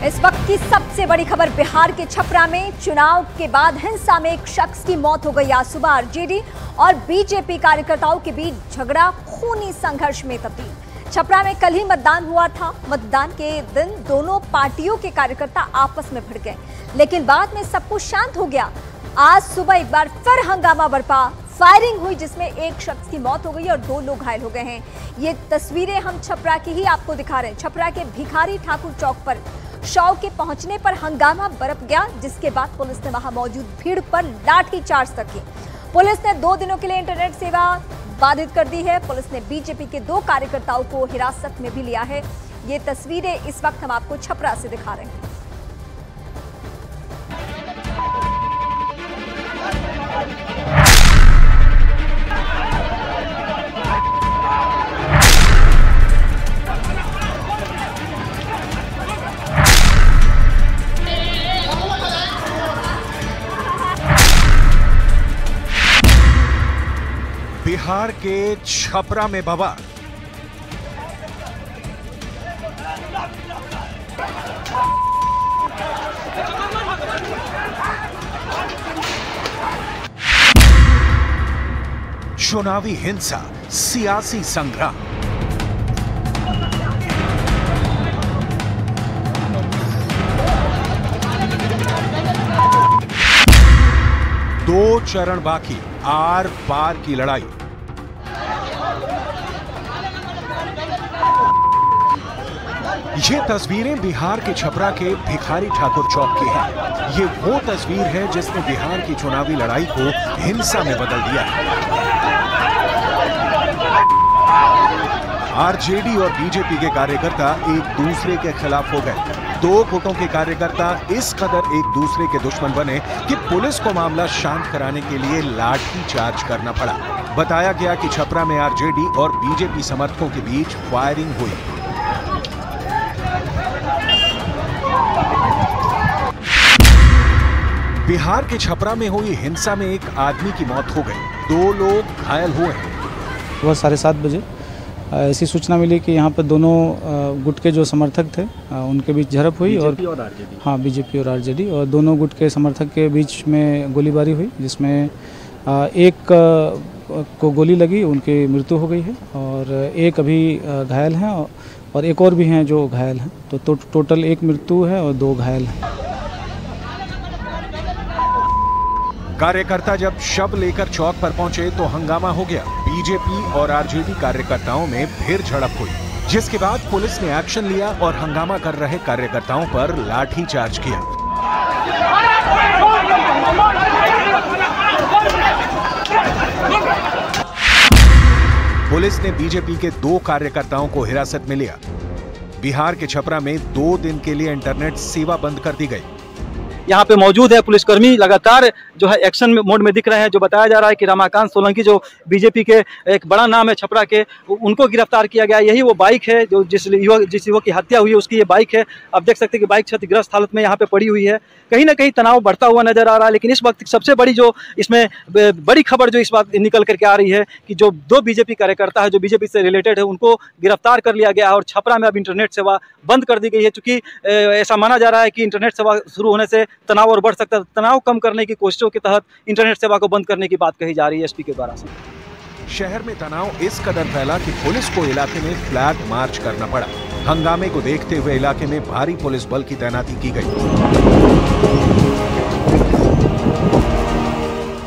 इस वक्त की सबसे बड़ी खबर बिहार के छपरा में चुनाव के बाद हिंसा में एक शख्स की मौत हो गई। आज सुबह आरजेडी और बीजेपी कार्यकर्ताओं के बीच झगड़ा खूनी संघर्ष में तब्दील। छपरा में कल ही मतदान हुआ था। मतदान के दिन दोनों पार्टियों के कार्यकर्ता आपस में भिड़ गए, लेकिन बाद में सब कुछ शांत हो गया। आज सुबह एक बार फिर हंगामा बरपा, फायरिंग हुई जिसमें एक शख्स की मौत हो गई और 2 लोग घायल हो गए हैं। ये तस्वीरें हम छपरा की ही आपको दिखा रहे हैं। छपरा के भिखारी ठाकुर चौक पर शव के पहुंचने पर हंगामा बरप गया, जिसके बाद पुलिस ने वहां मौजूद भीड़ पर लाठीचार्ज तक की। पुलिस ने 2 दिनों के लिए इंटरनेट सेवा बाधित कर दी है। पुलिस ने बीजेपी के 2 कार्यकर्ताओं को हिरासत में भी लिया है। ये तस्वीरें इस वक्त हम आपको छपरा से दिखा रहे हैं। बिहार के छपरा में बवाल। चुनावी हिंसा, सियासी संग्राम। दो चरण बाकी, आर पार की लड़ाई। ये तस्वीरें बिहार के छपरा के भिखारी ठाकुर चौक की हैं। ये वो तस्वीर है जिसने बिहार की चुनावी लड़ाई को हिंसा में बदल दिया है। आरजेडी और बीजेपी के कार्यकर्ता एक दूसरे के खिलाफ हो गए। 2 गुटों के कार्यकर्ता इस कदर एक दूसरे के दुश्मन बने कि पुलिस को मामला शांत कराने के लिए लाठी चार्ज करना पड़ा। बताया गया कि छपरा में आरजेडी और बीजेपी समर्थकों के बीच फायरिंग हुई। बिहार के छपरा में हुई हिंसा में एक आदमी की मौत हो गई, 2 लोग घायल हुए हैं। वह 7:30 बजे ऐसी सूचना मिली कि यहाँ पर दोनों गुट के जो समर्थक थे उनके बीच झड़प हुई और आरजेडी। हाँ, बीजेपी और आरजेडी, और दोनों गुट के समर्थक के बीच में गोलीबारी हुई, जिसमें एक को गोली लगी, उनकी मृत्यु हो गई है, और एक अभी घायल हैं और एक और भी हैं जो घायल हैं। तो टोटल 1 मृत्यु है और 2 घायल हैं। कार्यकर्ता जब शव लेकर चौक पर पहुंचे तो हंगामा हो गया। बीजेपी और आरजेडी कार्यकर्ताओं में फिर झड़प हुई, जिसके बाद पुलिस ने एक्शन लिया और हंगामा कर रहे कार्यकर्ताओं पर लाठीचार्ज किया। पुलिस ने बीजेपी के 2 कार्यकर्ताओं को हिरासत में लिया। बिहार के छपरा में 2 दिन के लिए इंटरनेट सेवा बंद कर दी गई। यहाँ पे मौजूद है पुलिसकर्मी, लगातार जो है एक्शन मोड में दिख रहे हैं। जो बताया जा रहा है कि रमाकांत सोलंकी जो बीजेपी के एक बड़ा नाम है छपरा के, उनको गिरफ्तार किया गया। यही वो बाइक है जो जिस युवक की हत्या हुई है, उसकी ये बाइक है। आप देख सकते हैं कि बाइक क्षतिग्रस्त हालत में यहाँ पे पड़ी हुई है। कहीं ना कहीं तनाव बढ़ता हुआ नजर आ रहा है। लेकिन इस वक्त सबसे बड़ी जो इसमें बड़ी खबर जो इस बात निकल करके आ रही है कि जो 2 बीजेपी कार्यकर्ता है जो बीजेपी से रिलेटेड है, उनको गिरफ्तार कर लिया गया है और छपरा में अब इंटरनेट सेवा बंद कर दी गई है। चूंकि ऐसा माना जा रहा है कि इंटरनेट सेवा शुरू होने से तनाव और बढ़ सकता है। तनाव कम करने की कोशिशों के तहत इंटरनेट सेवा को बंद करने की बात कही जा रही है एसपी के द्वारा से। शहर में तनाव इस कदर फैला कि पुलिस को इलाके में फ्लैग मार्च करना पड़ा। हंगामे को देखते हुए इलाके में भारी पुलिस बल की तैनाती की गई।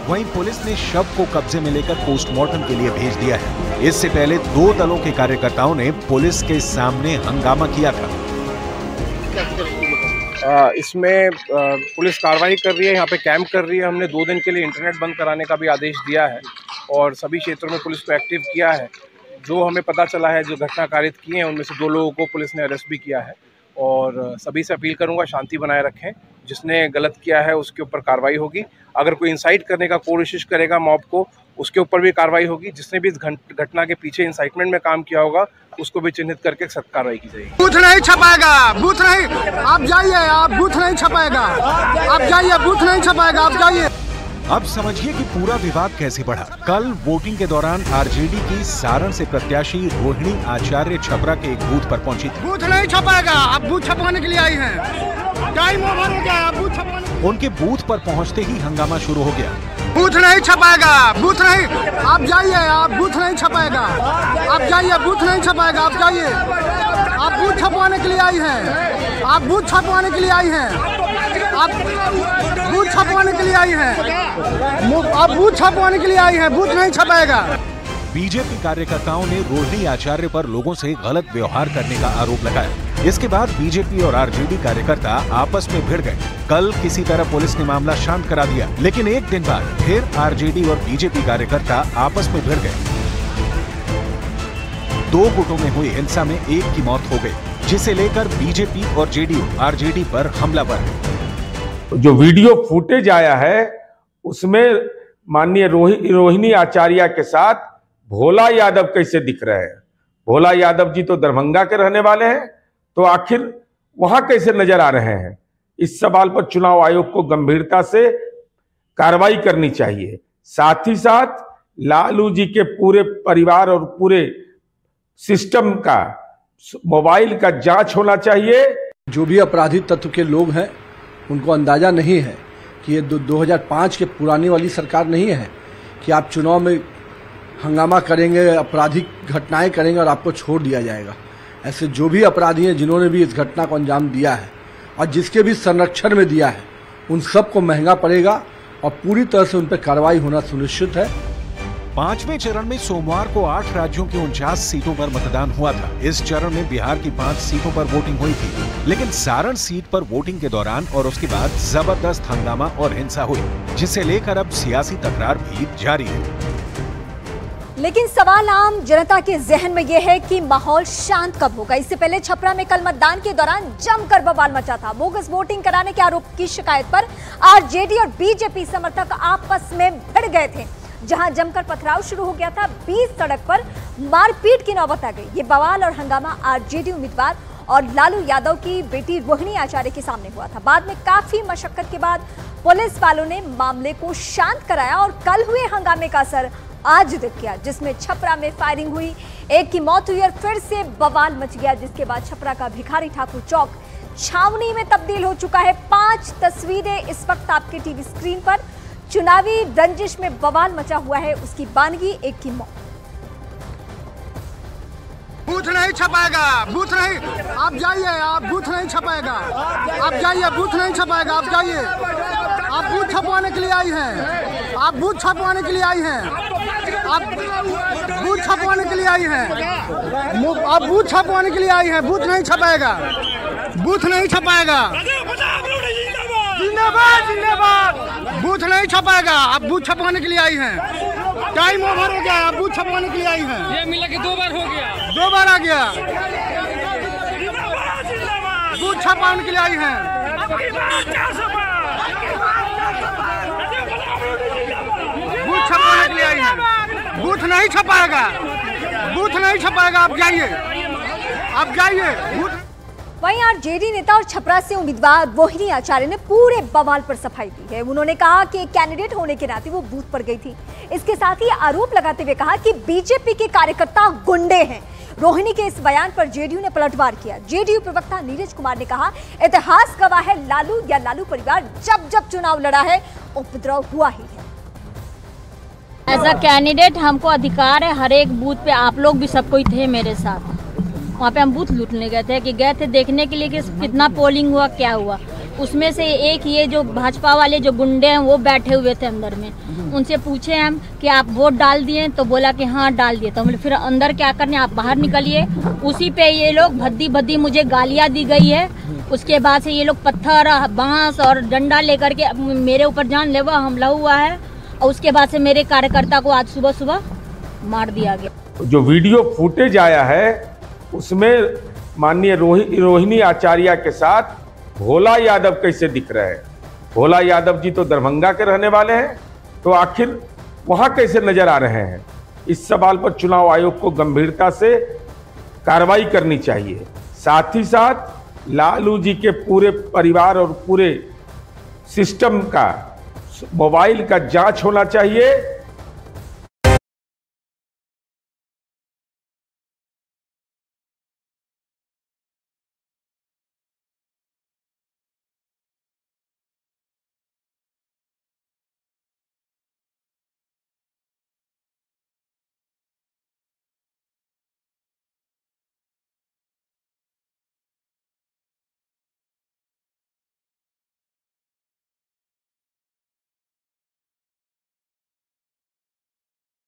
वहीं पुलिस ने शव को कब्जे में लेकर पोस्टमार्टम के लिए भेज दिया है। इससे पहले 2 दलों के कार्यकर्ताओं ने पुलिस के सामने हंगामा किया था। इसमें पुलिस कार्रवाई कर रही है, यहाँ पे कैंप कर रही है। हमने 2 दिन के लिए इंटरनेट बंद कराने का भी आदेश दिया है और सभी क्षेत्रों में पुलिस को एक्टिव किया है। जो हमें पता चला है, जो घटना कारित किए हैं, उनमें से 2 लोगों को पुलिस ने अरेस्ट भी किया है। और सभी से अपील करूंगा, शांति बनाए रखें। जिसने गलत किया है उसके ऊपर कार्रवाई होगी। अगर कोई इंसाइट करने का कोशिश करेगा मॉब को, उसके ऊपर भी कार्रवाई होगी। जिसने भी इस घटना के पीछे इंसाइटमेंट में काम किया होगा, उसको भी चिन्हित करके सख्त कार्रवाई की जाएगी। बूथ नहीं छपाएगा, बूथ नहीं, आप जाइए, आप बूथ नहीं छपाएगा, आप जाइए, बूथ नहीं छपाएगा, आप जाइए। अब समझिए कि पूरा विवाद कैसे बढ़ा। कल वोटिंग के दौरान आरजेडी की सारण से प्रत्याशी रोहिणी आचार्य छपरा के एक बूथ पर पहुंची थी। बूथ नहीं छपाएगा, आप बूथ छपवाने के लिए आई हैं। टाइम ओवर हो गया, आप बूथ छपवाने। उनके बूथ पर पहुंचते ही हंगामा शुरू हो गया। बूथ नहीं छपाएगा, बूथ नहीं, आप जाइए, आप बूथ नहीं छपाएगा, आप जाइए, बूथ नहीं छपाएगा, आप जाइए। आप बूथ छपवाने के लिए आई हैं, आप बूथ छपवाने के लिए आई हैं, आप बूथ छपवाने के लिए आई हैं, आप बूथ छपवाने के लिए आई हैं, बूथ नहीं छपाएगा। बीजेपी कार्यकर्ताओं ने रोहिणी आचार्य पर लोगों से गलत व्यवहार करने का आरोप लगाया। इसके बाद बीजेपी और आरजेडी कार्यकर्ता आपस में भिड़ गए। कल किसी तरह पुलिस ने मामला शांत करा दिया, लेकिन एक दिन बाद फिर आरजेडी और बीजेपी कार्यकर्ता आपस में भिड़ गए। 2 गुटों में हुई हिंसा में एक की मौत हो गई, जिसे लेकर बीजेपी और जेडीयू आरजेडी पर हमलावर है। जो वीडियो फुटेज आया है उसमें माननीय रोहिणी आचार्य के साथ भोला यादव कैसे दिख रहे हैं। भोला यादव जी तो दरभंगा के रहने वाले हैं, तो आखिर वहां कैसे नजर आ रहे हैं। इस सवाल पर चुनाव आयोग को गंभीरता से कार्रवाई करनी चाहिए। साथ ही साथ लालू जी के पूरे परिवार और पूरे सिस्टम का मोबाइल का जांच होना चाहिए। जो भी आपराधिक तत्व के लोग हैं उनको अंदाजा नहीं है कि ये 2005 के पुरानी वाली सरकार नहीं है कि आप चुनाव में हंगामा करेंगे, आपराधिक घटनाएं करेंगे और आपको छोड़ दिया जाएगा। ऐसे जो भी अपराधी हैं जिन्होंने भी इस घटना को अंजाम दिया है और जिसके भी संरक्षण में दिया है, उन सबको महंगा पड़ेगा और पूरी तरह से उन पर कार्रवाई होना सुनिश्चित है। 5वें चरण में सोमवार को 8 राज्यों की 49 सीटों पर मतदान हुआ था। इस चरण में बिहार की 5 सीटों पर वोटिंग हुई थी, लेकिन सारण सीट पर वोटिंग के दौरान और उसके बाद जबरदस्त हंगामा और हिंसा हुई, जिसे लेकर अब सियासी तकरार भी जारी है। लेकिन सवाल आम जनता के जहन में यह है कि माहौल शांत कब होगा। इससे पहले छपरा में कल मतदान के दौरान जमकर बवाल मचा था। बोगस वोटिंग कराने के आरोप की शिकायत पर आरजेडी और बीजेपी समर्थक आपस में भिड़ गए थे, जहां जमकर पथराव शुरू हो गया था। 20 सड़क पर मारपीट की नौबत आ गई। ये बवाल और हंगामा आरजेडी उम्मीदवार और लालू यादव की बेटी रोहिणी आचार्य के सामने हुआ था। बाद में काफी मशक्कत के बाद पुलिस वालों ने मामले को शांत कराया और कल हुए हंगामे का असर आज दिख गया, जिसमें छपरा में फायरिंग हुई, एक की मौत हुई और फिर से बवाल मच गया, जिसके बाद छपरा का भिखारी ठाकुर चौक छावनी में तब्दील हो चुका है। 5 तस्वीरें इस वक्त आपके टीवी स्क्रीन पर। चुनावी रंजिश में बवाल मचा हुआ है, उसकी बानगी, एक की मौत। बूथ नहीं छपाएगा, बूथ नहीं, आप जाइए, आप बूथ नहीं छपाएगा, आप जाइए, बूथ नहीं छपाएगा, आप जाइए। आप बूथ छपवाने के लिए आई हैं, आप बूथ छपवाने के लिए आई हैं, आप बूथ छपवाने के लिए आई हैं, आप बूथ छपवाने के लिए आई हैं, बूथ नहीं छपाएगा, बूथ नहीं छपाएगा, जिंदाबाद जिंदाबाद। बूथ नहीं छपाएगा, आप बूथ छपवाने के लिए आई हैं। टाइम ओवर हो गया, आप बूथ छपवाने के लिए आई हैं। ये मिला के 2 बार हो गया, 2 बार आ गया। बूथ छपवाने के लिए आई हैं। बूथ छपवाने के लिए आई हैं। बूथ नहीं छपाएगा, बूथ नहीं छपाएगा, आप जाइए, आप जाइए। वहीं आरजेडी नेता और छपरा से उम्मीदवार रोहिणी आचार्य ने पूरे बवाल पर सफाई दी है। उन्होंने कहा कि कैंडिडेट होने के नाते वो बूथ पर गई थी। इसके साथ ही आरोप लगाते हुए कहा कि बीजेपी के कार्यकर्ता गुंडे हैं। रोहिणी के इस बयान पर जेडीयू ने पलटवार किया। जेडीयू प्रवक्ता नीरज कुमार ने कहा, इतिहास गवाह है, लालू या लालू परिवार जब जब चुनाव लड़ा है उपद्रव हुआ ही है। ऐसा कैंडिडेट हमको अधिकार है, हर एक बूथ पे आप लोग भी सब कोई थे मेरे साथ। वहाँ पे हम बूथ लूटने गए थे देखने के लिए कि कितना पोलिंग हुआ, क्या हुआ। उसमें से एक ये जो भाजपा वाले जो गुंडे हैं वो बैठे हुए थे अंदर में। उनसे पूछे हम कि आप वोट डाल दिए, तो बोला कि हाँ डाल दिए। तो फिर अंदर क्या करने, आप बाहर निकलिए। उसी पे ये लोग भद्दी भद्दी मुझे गालियाँ दी गई है। उसके बाद से ये लोग पत्थर, बांस और डंडा लेकर के मेरे ऊपर जानलेवा हमला हुआ है। और उसके बाद से मेरे कार्यकर्ता को आज सुबह सुबह मार दिया गया। जो वीडियो फुटेज आया है उसमें माननीय रोहिणी आचार्य के साथ भोला यादव कैसे दिख रहे हैं। भोला यादव जी तो दरभंगा के रहने वाले हैं, तो आखिर वहां कैसे नजर आ रहे हैं। इस सवाल पर चुनाव आयोग को गंभीरता से कार्रवाई करनी चाहिए। साथ ही साथ लालू जी के पूरे परिवार और पूरे सिस्टम का मोबाइल का जांच होना चाहिए